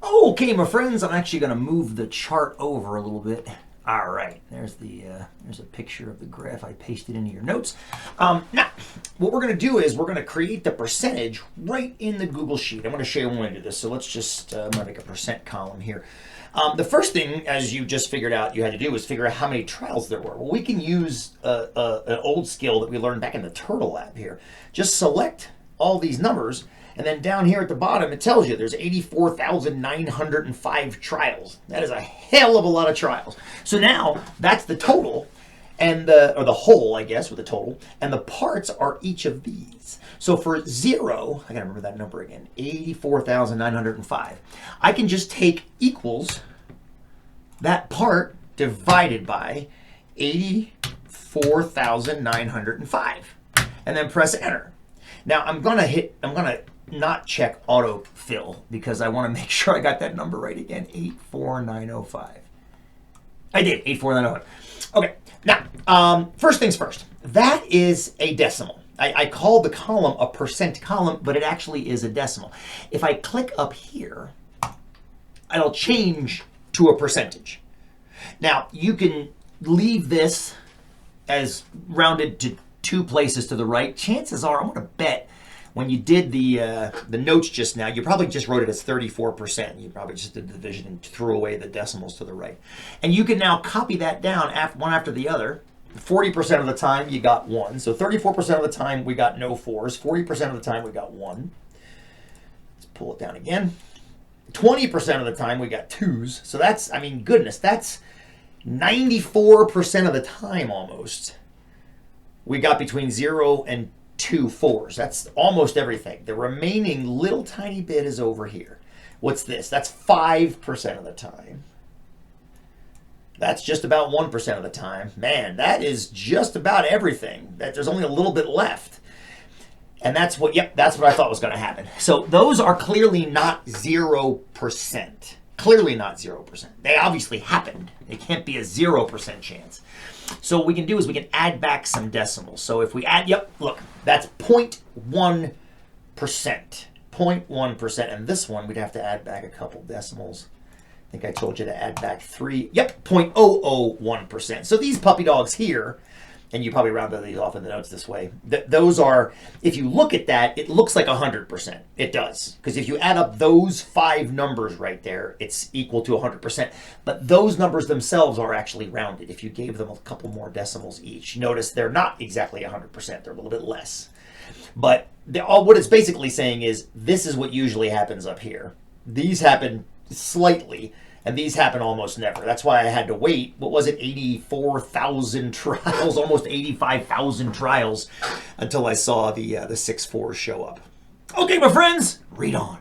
Okay, my friends, I'm actually going to move the chart over a little bit. All right, there's a picture of the graph I pasted into your notes. Now, what we're going to do is we're going to create the percentage right in the Google Sheet. I'm going to show you when I do this. So let's just, I'm going to make a percent column here. The first thing, as you just figured out you had to do, was figure out how many trials there were. Well, we can use an old skill that we learned back in the Turtle Lab here. Just select all these numbers, and then down here at the bottom, it tells you there's 84,905 trials. That is a hell of a lot of trials. So now that's the total, and or the whole, I guess, with the total, and the parts are each of these. So for 0, I gotta remember that number again, 84,905. I can just take equals that part divided by 84,905, and then press enter. Now I'm gonna not check autofill because I want to make sure I got that number right again. 84905. I did, 84905. Okay, now first things first. That is a decimal. I called the column a percent column, but it actually is a decimal. If I click up here, it'll change to a percentage. Now you can leave this as rounded to 2 places to the right. Chances are, I'm going to bet, when you did the notes just now, you probably just wrote it as 34%. You probably just did the division and threw away the decimals to the right. And you can now copy that down one after the other. 40% of the time you got 1. So 34% of the time we got no 4s. 40% of the time we got 1. Let's pull it down again. 20% of the time we got 2s. So that's, I mean, goodness, that's 94% of the time almost. We got between 0 and 2 4s. That's almost everything. The remaining little tiny bit is over here. What's this? That's 5% of the time. That's just about 1% of the time. Man, that is just about everything. There's only a little bit left. And that's what I thought was going to happen. So those are clearly not 0%. Clearly not 0%. They obviously happened. It can't be a 0% chance. So what we can do is we can add back some decimals. So if we add, look, that's 0.1%. 0.1%. And this one, we'd have to add back a couple decimals. I think I told you to add back 3. 0.001%. So these puppy dogs here, and you probably rounded these off in the notes this way, those are, if you look at that, it looks like 100%. It does. Because if you add up those 5 numbers right there, it's equal to 100%. But those numbers themselves are actually rounded. If you gave them a couple more decimals each, notice they're not exactly 100%. They're a little bit less. But what it's basically saying is this is what usually happens up here. These happen slightly, and these happen almost never. That's why I had to wait. What was it? 84,000 trials, almost 85,000 trials until I saw the 6 4s show up. Okay, my friends, read on.